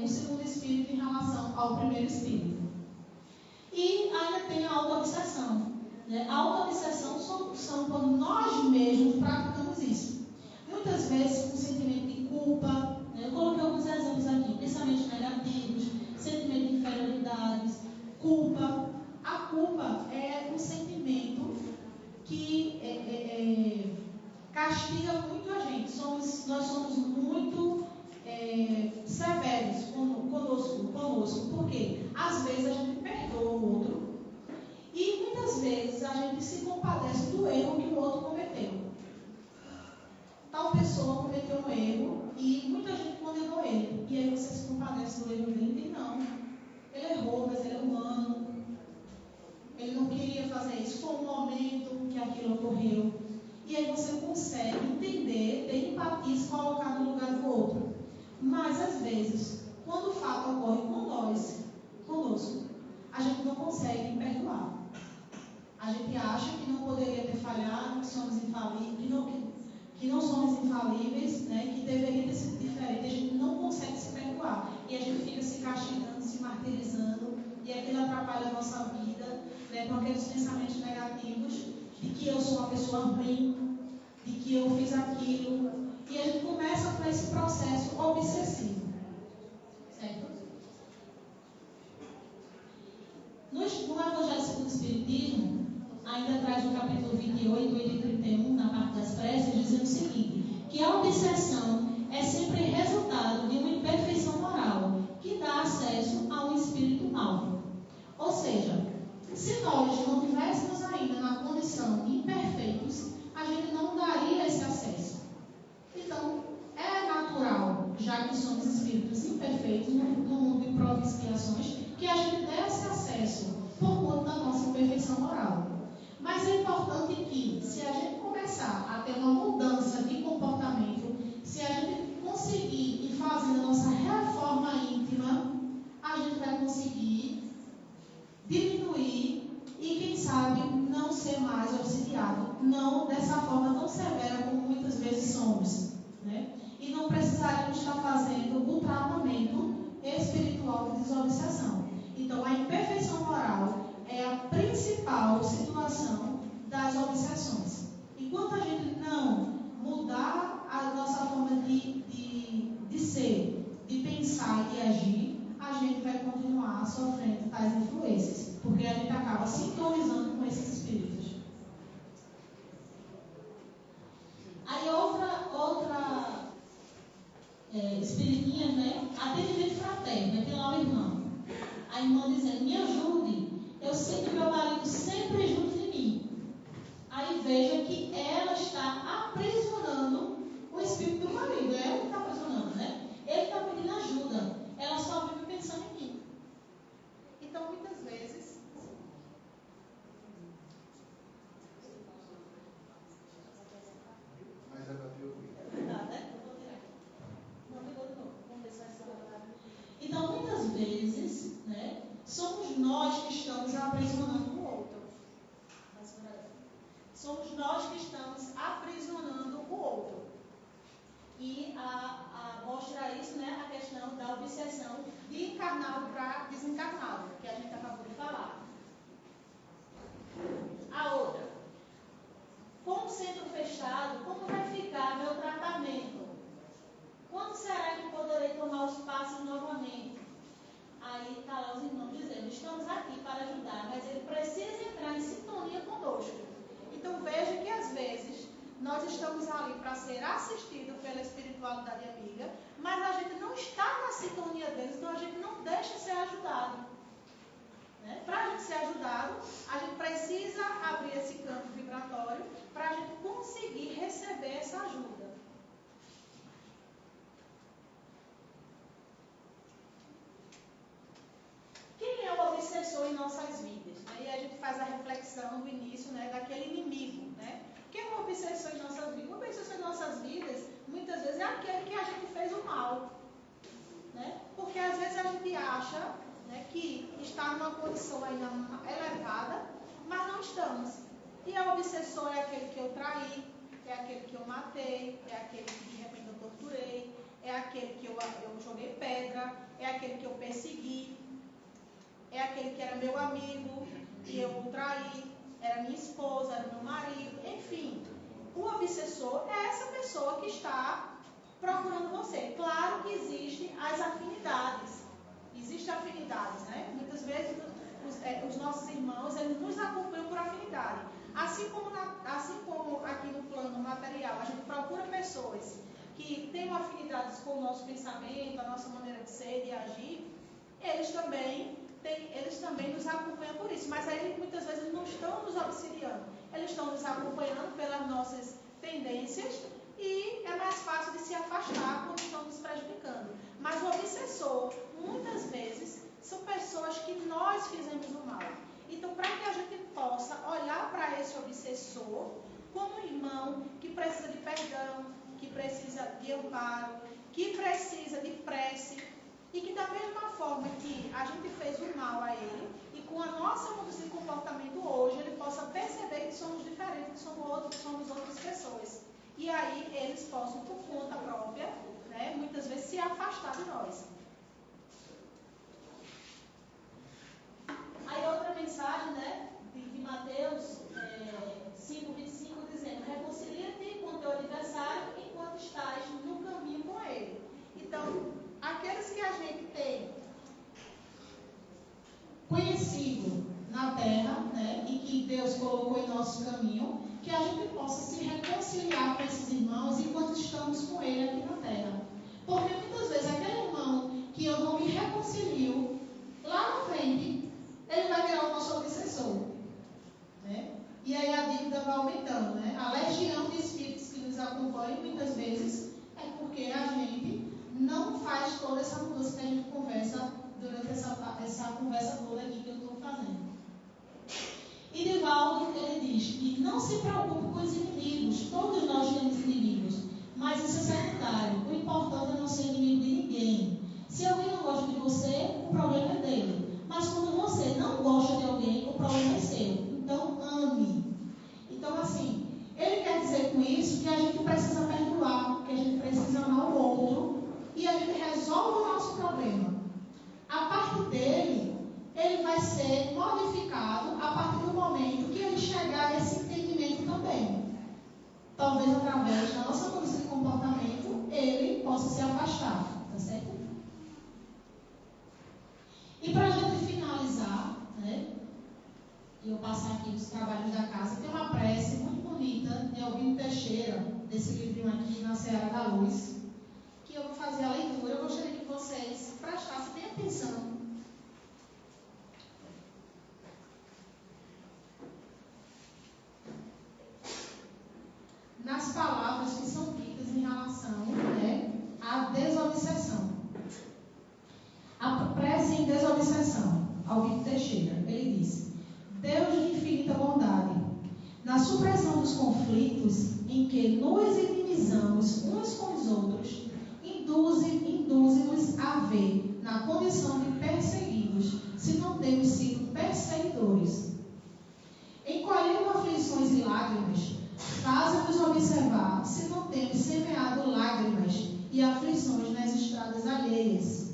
C: o segundo espírito em relação ao primeiro espírito. E ainda tem a auto-obsessão. Né? A auto-obsessão são quando nós mesmos praticamos isso. Muitas vezes com sentimento de culpa, né? Eu coloquei alguns exemplos aqui, pensamentos negativos, sentimento de inferioridades, culpa. A culpa é um sentimento que castiga muito a gente. Nós somos muito severos conosco, porque às vezes a gente perdoa o outro e muitas vezes a gente se compadece do erro que o outro cometeu. Tal pessoa cometeu um erro e muita gente condenou ele. E aí você se compadece do erro dele e não. Ele errou, mas ele é humano. Ele não queria fazer isso. Foi um momento que aquilo ocorreu. E aí você consegue entender, ter empatia, se colocar no lugar do outro. Mas às vezes, quando o fato ocorre conosco, a gente não consegue perdoar. A gente acha que não poderia ter falhado, que somos infalíveis, que não somos infalíveis, né, que deveria ter sido diferente. A gente não consegue se perdoar. E a gente fica se castigando, se martirizando, e aquilo atrapalha a nossa vida, né, com aqueles pensamentos negativos de que eu sou uma pessoa ruim, de que eu fiz aquilo. E a gente começa com esse processo obsessivo. Certo? No Evangelho segundo o Espiritismo, ainda traz no capítulo 28, 8 e 31, na parte das preces, dizendo o seguinte, que a obsessão é sempre resultado de uma imperfeição moral, que dá acesso a um espírito mau. Ou seja, se nós não tivéssemos ainda na condição de imperfeitos, a gente não daria esse acesso. Então, é natural, já que somos espíritos imperfeitos, no mundo de provas e expiações, que a gente dê esse acesso por conta da nossa imperfeição moral. Mas é importante que, se a gente começar a ter uma mudança de comportamento, se a gente conseguir ir fazendo a nossa reforma íntima, a gente vai conseguir diminuir e, quem sabe, não ser mais obsidiado. Não dessa forma tão severa como muitas vezes somos. Né? E não precisaríamos estar fazendo o tratamento espiritual de desobsessão. Então, a imperfeição moral é a principal situação das obsessões. Enquanto a gente não mudar a nossa forma de ser, de pensar e de agir, a gente vai continuar sofrendo tais influências, porque a gente acaba sintonizando com esses espíritos. Aí outra espiritinha, né? Atendimento fraterno, aqui lá o irmão. A irmã dizendo, me ajude, eu sinto meu marido sempre junto de mim. Aí veja que ela está aprisionando o espírito do marido. Ela que está aprisionando, né? Ele está pedindo ajuda. Ela só vive pensando em mim. Então, muitas vezes...
D: Mas é para ter ouvido.
C: Tá, né? Eu vou tirar aqui. Não pegou de novo. Vamos ver se vai ser. Então, muitas vezes, né, somos nós que estamos aprisionando o outro. Somos nós que estamos aprisionando o outro. E mostra isso, né, a questão da obsessão de encarnado para desencarnado, que a gente acabou de falar. A outra. Com o centro fechado, como vai ficar meu tratamento? Quando será que poderei tomar os passos novamente? Aí está lá os irmãos dizendo, estamos aqui para ajudar, mas ele precisa entrar em sintonia conosco. Então veja que às vezes nós estamos ali para ser assistido pela espiritualidade amiga, mas a gente não está na sintonia deles, então a gente não deixa ser ajudado. Né? Para a gente ser ajudado, a gente precisa abrir esse campo vibratório para a gente conseguir receber essa ajuda. obsessor em nossas vidas? O obsessor em nossas vidas, muitas vezes, é aquele que a gente fez o mal. Né? Porque às vezes a gente acha, né, que está numa condição ainda elevada, mas não estamos. E o obsessor é aquele que eu traí, é aquele que eu matei, é aquele que de repente eu torturei, é aquele que eu joguei pedra, é aquele que eu persegui, é aquele que era meu amigo e eu o traí, era minha esposa, era meu marido, enfim. O obsessor é essa pessoa que está procurando você. Claro que existem as afinidades. Existem afinidades, né? Muitas vezes os nossos irmãos, eles nos acompanham por afinidade. Assim como aqui no plano material, a gente procura pessoas que tenham afinidades com o nosso pensamento, a nossa maneira de ser, de agir, eles também nos acompanham por isso. Mas aí muitas vezes eles não estão nos auxiliando. Eles estão nos acompanhando pelas nossas tendências e é mais fácil de se afastar quando estão nos prejudicando. Mas o obsessor, muitas vezes, são pessoas que nós fizemos o mal. Então, para que a gente possa olhar para esse obsessor como um irmão que precisa de perdão, que precisa de amparo, que precisa de prece, e que da mesma forma que a gente fez o mal a ele, e com a nossa mudança de comportamento hoje, ele possa perceber que somos diferentes, que somos outras pessoas. E aí eles possam, por conta própria, né, muitas vezes se afastar de nós. Aí outra mensagem, né, de Mateus 5:25, dizendo: reconcilia-te com teu adversário enquanto estás no caminho com ele. Então, aqueles que a gente tem conhecido na terra, né, e que Deus colocou em nosso caminho, que a gente possa se reconciliar com esses irmãos enquanto estamos com ele aqui na terra. Porque muitas vezes aquele irmão que eu não me reconcilio, lá na frente, ele vai virar o nosso obsessor. Né? E aí a dívida vai aumentando. Né? A legião de espíritos que nos acompanham, muitas vezes, é porque a gente não faz toda essa mudança que a gente conversa durante essa conversa toda aqui que eu estou fazendo. E Divaldo, ele diz que não se preocupe com os inimigos, todos nós temos inimigos, mas isso é secundário. O importante é não ser inimigo de ninguém. Se alguém não gosta de você, o problema é dele. Mas quando você não gosta de alguém, o problema é seu. Então, ame. Então, assim, ele quer dizer com isso que a gente precisa perdoar, que a gente precisa amar o outro, e a gente resolve o nosso problema. A parte dele, ele vai ser modificado a partir do momento que ele chegar a esse entendimento também. Talvez através da nossa mudança de comportamento, ele possa se afastar. Tá certo? E para a gente finalizar, né, e eu passar aqui os trabalhos da casa, tem uma prece muito bonita de Albino Teixeira, desse livrinho aqui, Na Seara da Luz, que eu vou fazer a leitura. Eu gostaria que vocês prestassem bem atenção. Nas palavras que são ditas em relação, né, à desobsessão. A prece em desobsessão, Albino Teixeira, ele diz: Deus de infinita bondade, na supressão dos conflitos em que nos inimizamos uns com os outros, induze-nos a ver na condição de perseguidos, se não temos sido perseguidores. Encolhendo aflições e lágrimas, faça-nos observar se não temos semeado lágrimas e aflições nas estradas alheias.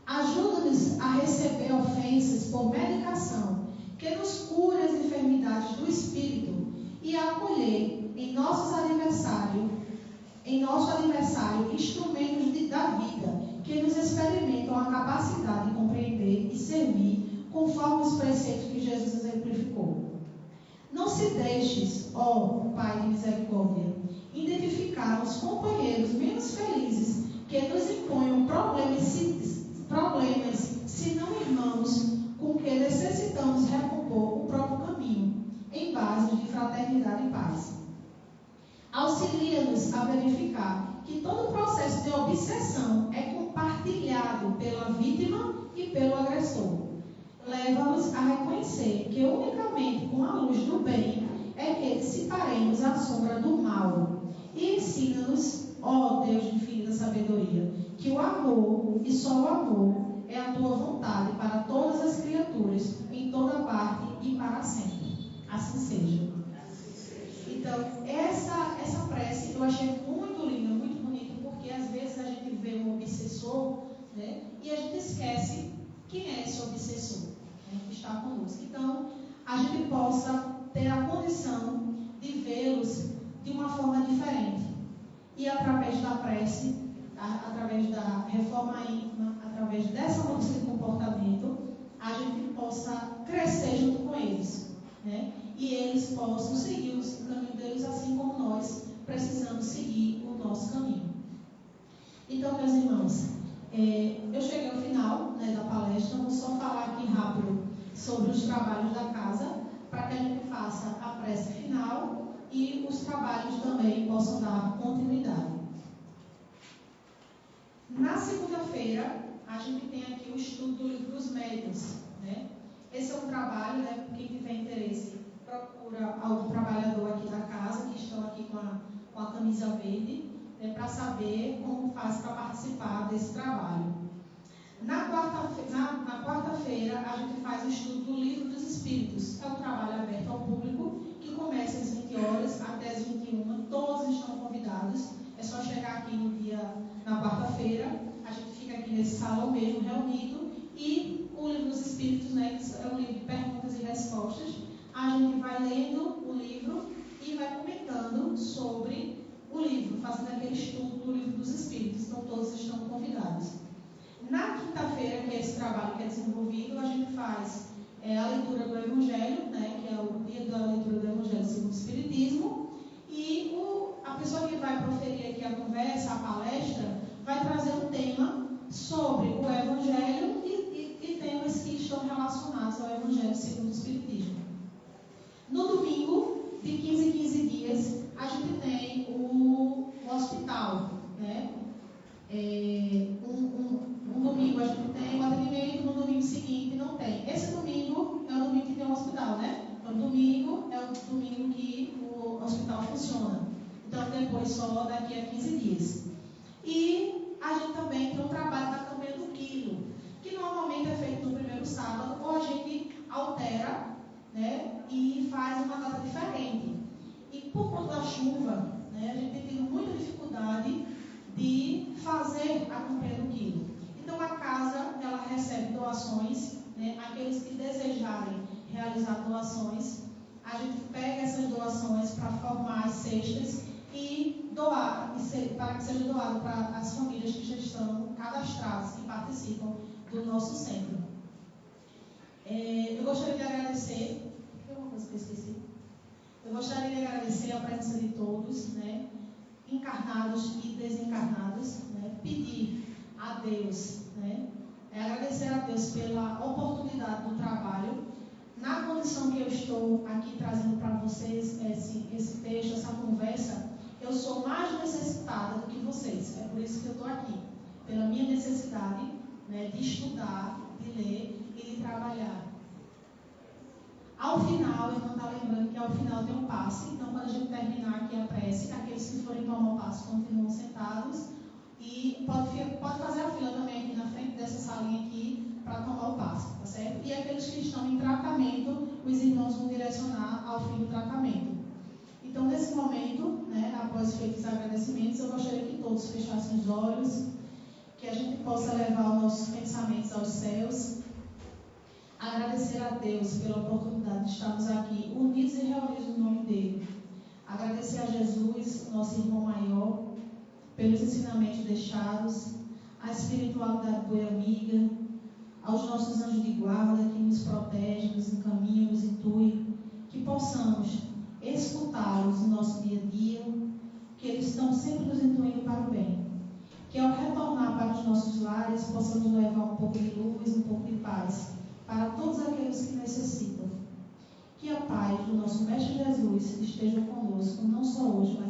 C: Ajuda-nos a receber ofensas por medicação, que nos cure as enfermidades do espírito, e a acolher em nosso adversário instrumentos da vida, que nos experimentam a capacidade de compreender e servir conforme os preceitos que Jesus exemplificou. Não se deixes, ó Pai de misericórdia, identificar os companheiros menos felizes que nos imponham problemas, se não irmãos, com que necessitamos recompor o próprio caminho, em base de fraternidade e paz. Auxilia-nos a verificar que todo processo de obsessão é compartilhado pela vítima e pelo agressor. Leva-nos a reconhecer que unicamente com a luz do bem é é que dissiparemos a sombra do mal. E ensina-nos, ó Deus de infinita sabedoria, que o amor, e só o amor, é a tua vontade para todas as criaturas, em toda parte e para sempre. Assim seja. Então, essa prece eu achei muito linda, muito bonita, porque às vezes a gente vê um obsessor, né, e a gente esquece quem é esse obsessor, né, que está conosco. Então, a gente possa ter a condição de vê-los de uma forma diferente. E através da prece, através da reforma íntima, através dessa mudança de comportamento, a gente possa crescer junto com eles, né? E eles possam seguir o caminho deles, assim como nós precisamos seguir o nosso caminho. Então, meus irmãos, eu cheguei ao final, né, da palestra. Vou só falar aqui rápido sobre os trabalhos da casa, para que a gente faça a prece final e os trabalhos também possam dar continuidade. Na segunda-feira, a gente tem aqui o estudo do livro dos médiuns, né? Esse é um trabalho, né, quem tiver interesse, procura algum trabalhador aqui da casa, que estão aqui com a camisa verde, né, para saber como faz para participar desse trabalho. Na quarta-feira, a gente faz o estudo do Livro dos Espíritos. É um trabalho aberto ao público, que começa às 20 horas até às 21. Todos estão convidados. É só chegar aqui na quarta-feira. A gente fica aqui nesse salão mesmo, reunido. E o Livro dos Espíritos, né, que é um livro de perguntas e respostas. A gente vai lendo o livro e vai comentando sobre o livro, fazendo aquele estudo do Livro dos Espíritos. Então, todos estão convidados. Na quinta-feira, que é esse trabalho que é desenvolvido, a gente faz a leitura do Evangelho, né, que é o dia da leitura do Evangelho segundo o Espiritismo, e a pessoa que vai proferir aqui a conversa, a palestra, vai trazer um tema sobre o Evangelho e temas que estão relacionados ao Evangelho segundo o Espiritismo. No domingo, de 15 em 15 dias, a gente tem o hospital, né? Um domingo a gente tem o atendimento, no domingo seguinte não tem. Esse domingo é o domingo que tem o hospital, né? Então, domingo é o domingo que o hospital funciona. Então, depois só daqui a 15 dias. E a gente também tem um trabalho da campanha do quilo, que normalmente é feito no primeiro sábado, ou a gente altera, né, e faz uma data diferente. E por conta da chuva, né, a gente tem tido muita dificuldade de fazer a campanha do quilo. Então, a casa, ela recebe doações, né, aqueles que desejarem realizar doações, a gente pega essas doações para formar as cestas e doar, para que seja doado para as famílias que já estão cadastradas, que participam do nosso centro. Eu gostaria de agradecer, tem uma coisa que eu esqueci? Eu gostaria de agradecer a presença de todos, né, encarnados e desencarnados, né, pedir a Deus, né, agradecer a Deus pela oportunidade do trabalho. Na condição que eu estou aqui trazendo para vocês esse texto, essa conversa, eu sou mais necessitada do que vocês. É por isso que eu estou aqui, pela minha necessidade, né, de estudar, de ler e de trabalhar. Ao final, eu não estou lembrando que ao final tem um passe. Então, quando a gente terminar aqui a prece, aqueles que forem tomar o passe continuam sentados. E pode fazer a fila também aqui na frente dessa salinha aqui para tomar o passe, tá certo? E aqueles que estão em tratamento, os irmãos vão direcionar ao fim do tratamento. Então, nesse momento, né, após feitos os agradecimentos, eu gostaria que todos fechassem os olhos, que a gente possa levar os nossos pensamentos aos céus. Agradecer a Deus pela oportunidade de estarmos aqui, unidos e reunidos no nome dEle. Agradecer a Jesus, nosso irmão maior, pelos ensinamentos deixados, a espiritualidade boa e amiga, aos nossos anjos de guarda que nos protegem, nos encaminham, nos intuem, que possamos escutá-los no nosso dia a dia, que eles estão sempre nos intuindo para o bem. Que ao retornar para os nossos lares, possamos levar um pouco de luz, um pouco de paz para todos aqueles que necessitam. Que a paz do nosso Mestre Jesus esteja conosco, não só hoje, mas